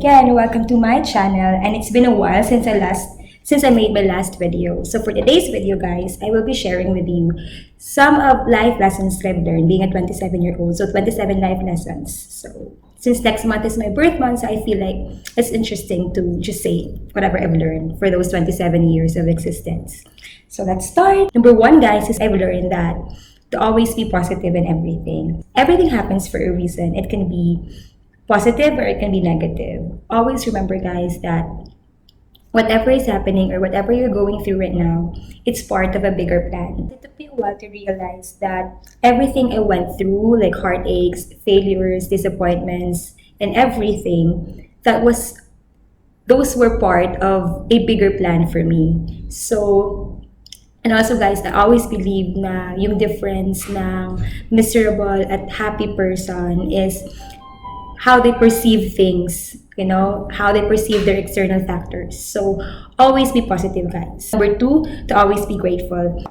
again. Welcome to my channel, and it's been a while since I made my last video. So for today's video, guys, I will be sharing with you some of life lessons that I've learned being a 27-year-old. So 27 life lessons. So since next month is my birth month, so I feel like it's interesting to just say whatever I've learned for those 27 years of existence. So let's start. Number one, guys, is I've learned that to always be positive in everything. Everything happens for a reason. It can be positive or it can be negative. Always remember, guys, that whatever is happening or whatever you're going through right now, it's part of a bigger plan. It took me a while to realize that everything I went through, like heartaches, failures, disappointments, and everything, those were part of a bigger plan for me. So, and also, guys, I always believe na yung difference ng miserable at happy person is how they perceive things, how they perceive their external factors. So always be positive, guys. Number two, to always be grateful.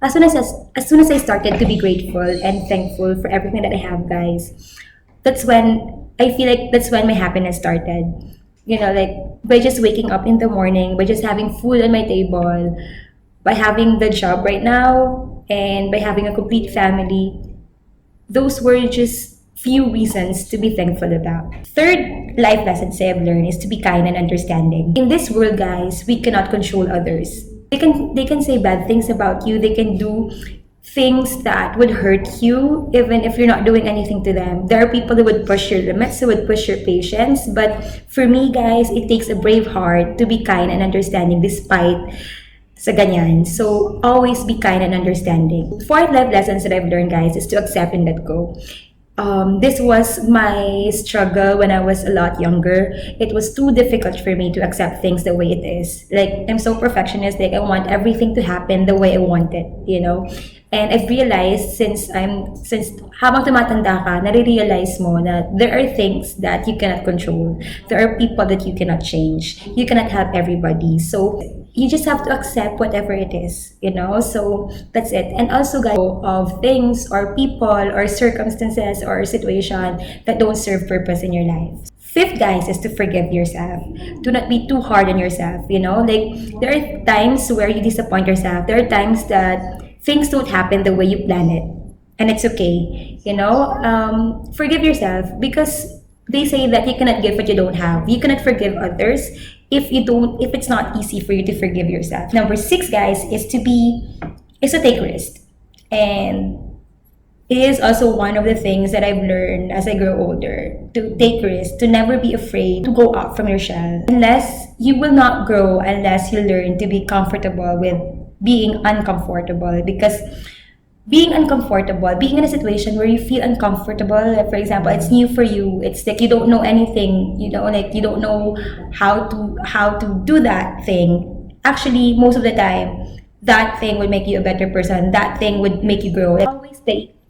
As soon as I started to be grateful and thankful for everything that I have, guys, that's when I feel like that's when my happiness started. Like by just waking up in the morning, by just having food on my table, by having the job right now, and by having a complete family. Those were just few reasons to be thankful about. Third life lesson I've learned is to be kind and understanding. In this world, guys, we cannot control others. They can say bad things about you. They can do things that would hurt you even if you're not doing anything to them. There are people who would push your limits, who would push your patience. But for me, guys, it takes a brave heart to be kind and understanding despite sa ganyan. So always be kind and understanding. Fourth life lessons that I've learned, guys, is to accept and let go. This was my struggle when I was a lot younger. It was too difficult for me to accept things the way it is. Like, I'm so perfectionistic. I want everything to happen the way I want it. And I've realized since habang tumatanda ka, nare-realize mo that there are things that you cannot control. There are people that you cannot change. You cannot help everybody. So you just have to accept whatever it is. So that's it. And also, guys, of things or people or circumstances or situation that don't serve purpose in your life. Fifth, guys, is to forgive yourself. Do not be too hard on yourself. Like there are times where you disappoint yourself. There are times that things don't happen the way you plan it, and it's okay. Forgive yourself, because they say that you cannot give what you don't have. You cannot forgive others if it's not easy for you to forgive yourself. Number six, guys, is to take risk. And it is also one of the things that I've learned as I grow older, to take risks, to never be afraid to go out from your shell. You will not grow unless you learn to be comfortable with being uncomfortable. Because being uncomfortable, being in a situation where you feel uncomfortable, like for example, it's new for you, it's like you don't know anything, like you don't know how to do that thing. Actually, most of the time, that thing would make you a better person. That thing would make you grow. Like,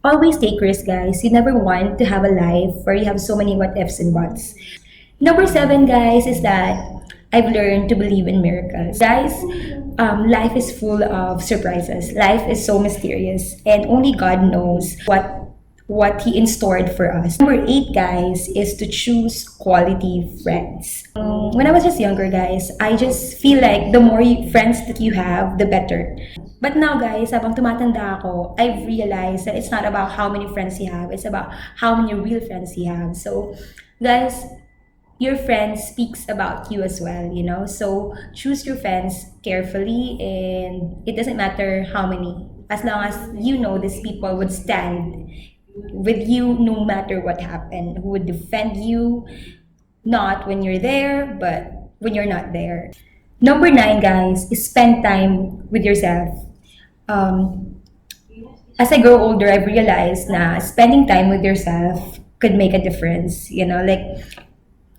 always take risks, guys. You never want to have a life where you have so many what ifs and buts. Number seven, guys, is that I've learned to believe in miracles. Guys, life is full of surprises. Life is so mysterious, and only God knows what He in stored for us. Number eight, guys, is to choose quality friends. When I was just younger, guys, I just feel like the more friends that you have, the better. But now, guys, habang tumatanda ako, I've realized that it's not about how many friends you have. It's about how many real friends you have. So, guys, your friend speaks about you as well, So choose your friends carefully, and it doesn't matter how many, as long as these people would stand with you no matter what happened, who would defend you, not when you're there, but when you're not there. Number nine, guys, is spend time with yourself. As I grow older, I've realized na spending time with yourself could make a difference, like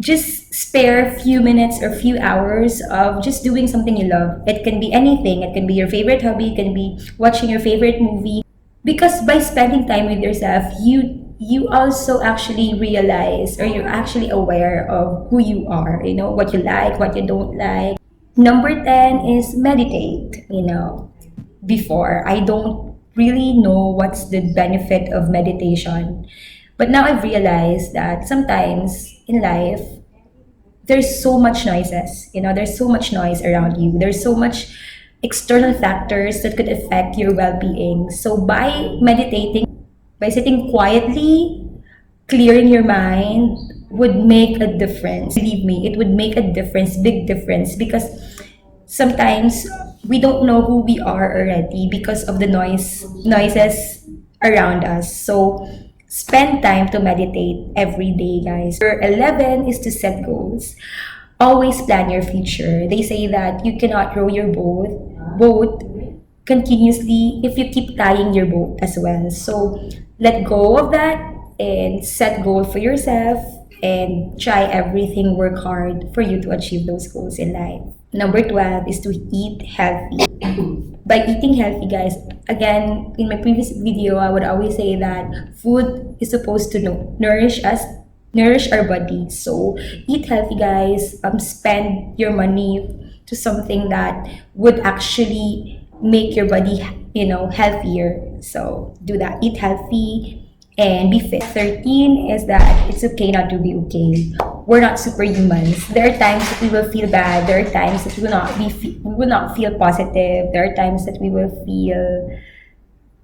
just spare a few minutes or few hours of just doing something you love. It can be anything. It can be your favorite hobby. It can be watching your favorite movie. Because by spending time with yourself, you also actually realize, or you're actually aware of who you are, what you like, what you don't like. Number 10 is meditate. Before, I don't really know what's the benefit of meditation. But now I've realized that sometimes in life, there's so much noises, there's so much noise around you, there's so much external factors that could affect your well-being. So by meditating, by sitting quietly, clearing your mind would make a difference. Believe me, it would make a difference, big difference, because sometimes we don't know who we are already because of the noises around us. So spend time to meditate every day, guys. Number 11 is to set goals. Always plan your future. They say that you cannot row your boat continuously if you keep tying your boat as well. So let go of that and set goal for yourself and try everything, work hard for you to achieve those goals in life. Number 12 is to eat healthy. By eating healthy, guys, again, in my previous video, I would always say that food is supposed to nourish us, nourish our body. So eat healthy, guys. Spend your money to something that would actually make your body, healthier. So do that. Eat healthy and be fit. 13 is that it's okay not to be okay. We're not superhumans. There are times that we will feel bad. There are times that we will not feel positive. There are times that we will feel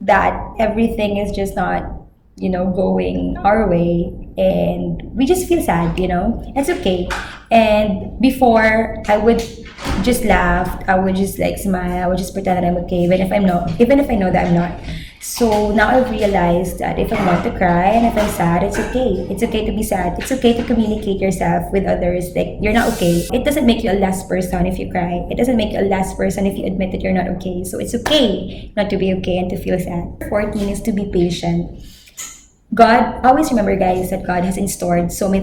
that everything is just not, going our way, and we just feel sad. It's okay. And before, I would just laugh, I would just like smile, I would just pretend that I'm okay, even if I know that I'm not. So now I've realized that if I want to cry and if I'm sad, it's okay. It's okay to be sad. It's okay to communicate yourself with others. Like, you're not okay. It doesn't make you a less person if you cry. It doesn't make you a less person if you admit that you're not okay. So it's okay not to be okay and to feel sad. 14 is to be patient. God, always remember, guys, that God has in store so many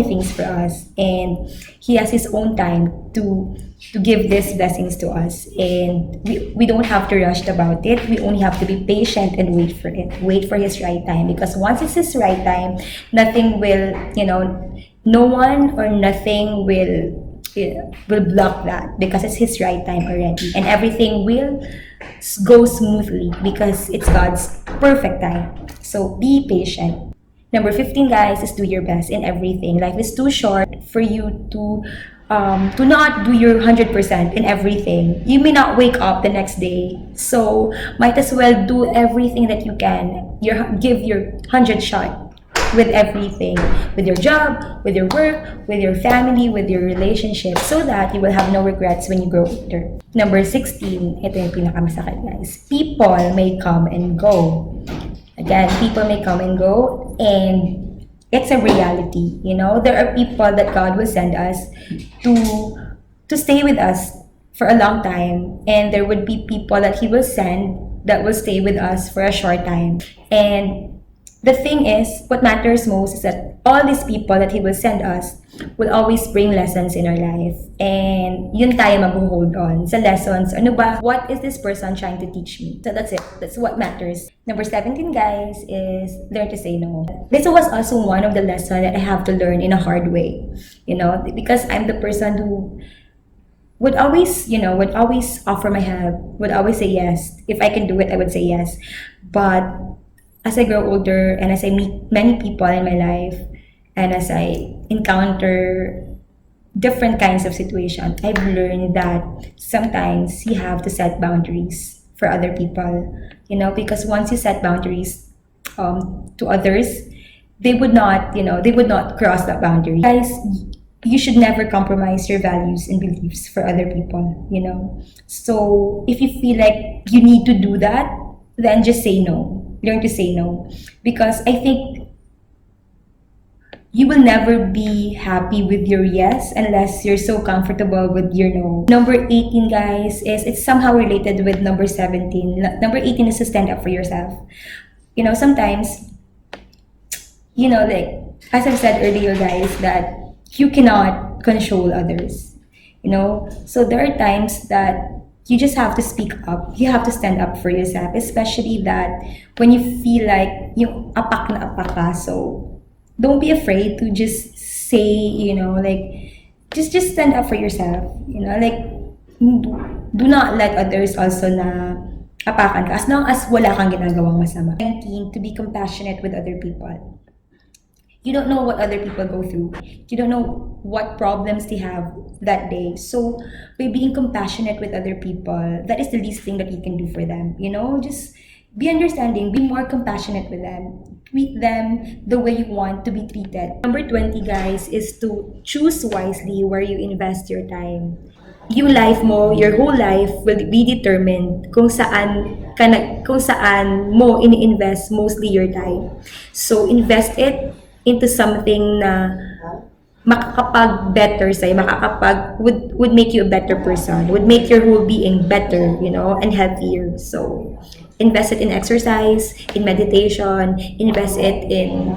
things for us, and He has His own time to give these blessings to us, and we don't have to rush about it. We only have to be patient and wait for His right time, because once it's His right time, nothing will, no one or nothing will block that, because it's His right time already, and everything will go smoothly because it's God's perfect time. So be patient. Number 15, guys, is do your best in everything. Life is too short for you to not do your 100% in everything. You may not wake up the next day, so might as well do everything that you can. Give your 100 shot with everything, with your job, with your work, with your family, with your relationship, so that you will have no regrets when you grow older. Number 16, ito yung pinakamasakit, guys. People may come and go. Again, people may come and go, and it's a reality. There are people that God will send us to stay with us for a long time, and there would be people that He will send that will stay with us for a short time. And the thing is, what matters most is that all these people that He will send us will always bring lessons in our life. And yun tayo mag-hold on sa lessons. Ano ba? What is this person trying to teach me? So that's it. That's what matters. Number 17, guys, is learn to say no. This was also one of the lessons that I have to learn in a hard way. Because I'm the person who would always offer my help, would always say yes. If I can do it, I would say yes. But as I grow older and as I meet many people in my life, and as I encounter different kinds of situations, I've learned that sometimes you have to set boundaries for other people, because once you set boundaries to others, they would not cross that boundary. Guys, you should never compromise your values and beliefs for other people, So if you feel like you need to do that, then just say no. Learn to say no, because I think you will never be happy with your yes unless you're so comfortable with your no. Number 18, guys, is it's somehow related with number 17. Number 18 is to stand up for yourself. Sometimes, like as I've said earlier, guys, that you cannot control others. So there are times that you just have to speak up. You have to stand up for yourself, especially that when you feel like yung apak na apak ka. So don't be afraid to just say, just stand up for yourself. Do not let others also na apakan ka, as long as wala kang ginagawang masama. 19, to be compassionate with other people. You don't know what other people go through. You don't know what problems they have that day. So by being compassionate with other people, that is the least thing that you can do for them. Just be understanding, be more compassionate with them. Treat them the way you want to be treated. Number 20, guys, is to choose wisely where you invest your time. Yung life mo, your whole life will be determined kung saan mo ini-invest mostly your time. So invest it into something na makakapag-better sa'yo, would make you a better person, would make your whole being better, and healthier. So invest it in exercise, in meditation, invest it in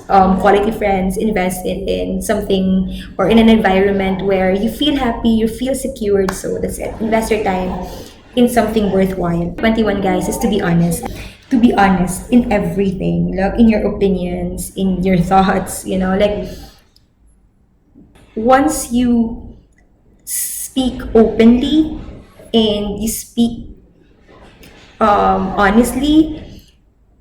quality friends, invest it in something or in an environment where you feel happy, you feel secured. So that's it. Invest your time in something worthwhile. 21, guys, is to be honest. To be honest in everything, like in your opinions, in your thoughts, like once you speak openly and you speak honestly,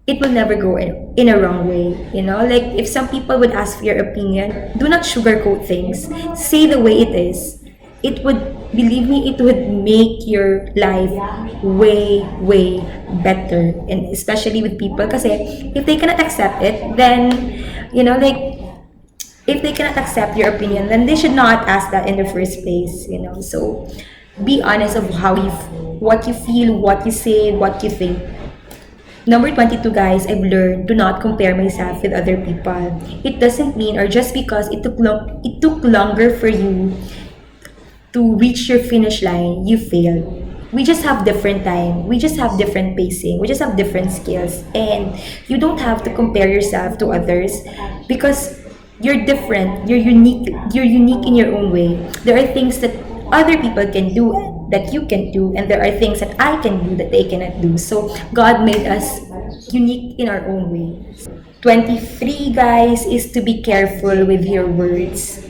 it will never go in a wrong way. Like if some people would ask for your opinion, do not sugarcoat things. Say the way it is. It would, believe me, it would make your life way, way better. And especially with people, because if they cannot accept it, then, like, if they cannot accept your opinion, then they should not ask that in the first place. So be honest of what you feel, what you say, what you think. Number 22, guys, I've learned to not compare myself with other people. It doesn't mean, or just because it took longer for you to reach your finish line, you failed. We just have different time. We just have different pacing. We just have different skills. And you don't have to compare yourself to others because you're different. You're unique. You're unique in your own way. There are things that other people can do that you can do, and there are things that I can do that they cannot do. So God made us unique in our own way. 23, guys, is to be careful with your words.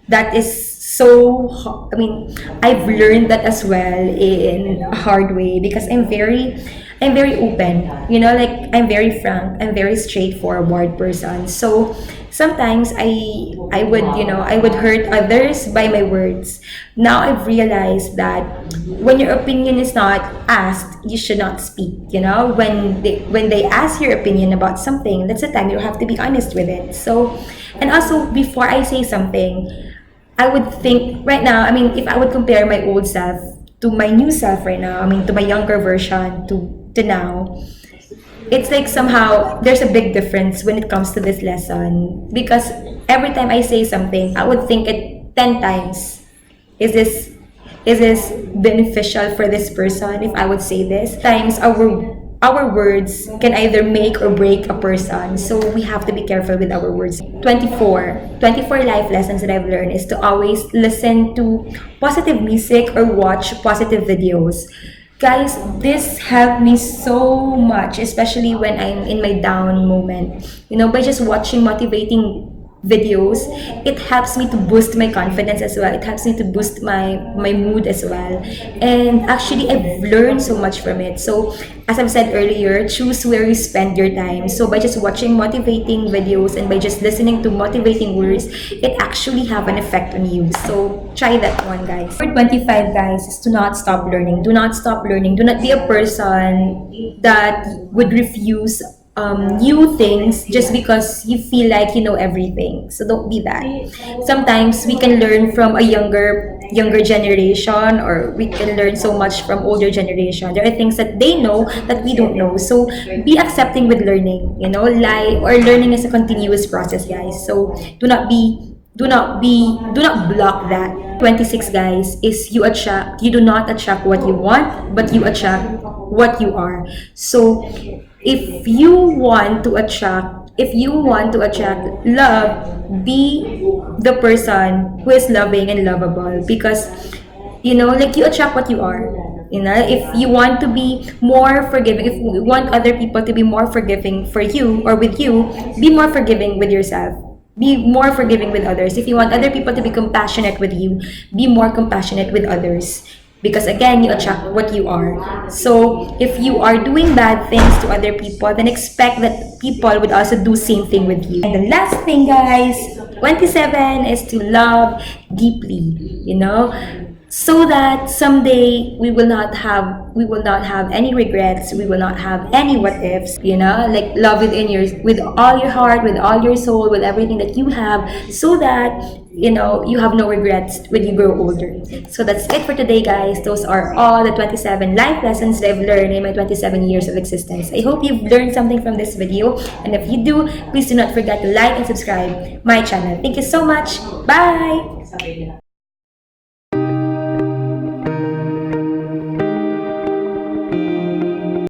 That is I've learned that as well in a hard way because I'm very open. Like I'm very frank, I'm very straightforward person. So sometimes I would hurt others by my words. Now I've realized that when your opinion is not asked, you should not speak. When they ask your opinion about something, that's the time you have to be honest with it. So, and also before I say something, I would think right now, if I would compare my old self to my new self right now, to my younger version to now, it's like somehow there's a big difference when it comes to this lesson because every time I say something, I would think it 10 times. Is this beneficial for this person if I would say this? Times our words can either make or break a person. So we have to be careful with our words. 24 life lessons that I've learned is to always listen to positive music or watch positive videos. Guys, this helped me so much, especially when I'm in my down moment. By just watching motivating videos, it helps me to boost my confidence as well. It helps me to boost my mood as well. And actually, I've learned so much from it. So, as I've said earlier, choose where you spend your time. So, by just watching motivating videos and by just listening to motivating words, it actually have an effect on you. So, try that one, guys. Number 25, guys, is to not stop learning. Do not stop learning. Do not be a person that would refuse new things just because you feel like you know everything. So don't be that. Sometimes we can learn from a younger generation, or we can learn so much from older generation. There are things that they know that we don't know. So be accepting with learning. Learning is a continuous process, guys. So do not block that. 26, guys, is you do not attract what you want, but you attract what you are. So if you want to attract love, be the person who is loving and lovable, because like you attract what you are. If you want to be more forgiving, if you want other people to be more forgiving for you or with you, be more forgiving with yourself. Be more forgiving with others. If you want other people to be compassionate with you, be more compassionate with others. because again, you attract what you are. So if you are doing bad things to other people, then expect that people would also do same thing with you. And the last thing, guys, 27 is to love deeply, you know, so that someday we will not have any regrets, we will not have any what ifs, you know, like love within your, with all your heart, with all your soul, with everything that you have, so that you know you have no regrets when you grow older. So that's it for today, guys. Those are all the 27 life lessons that I've learned in my 27 years of existence. I hope you've learned something from this video, and if you do, please do not forget to like and subscribe my channel. Thank you so much. Bye.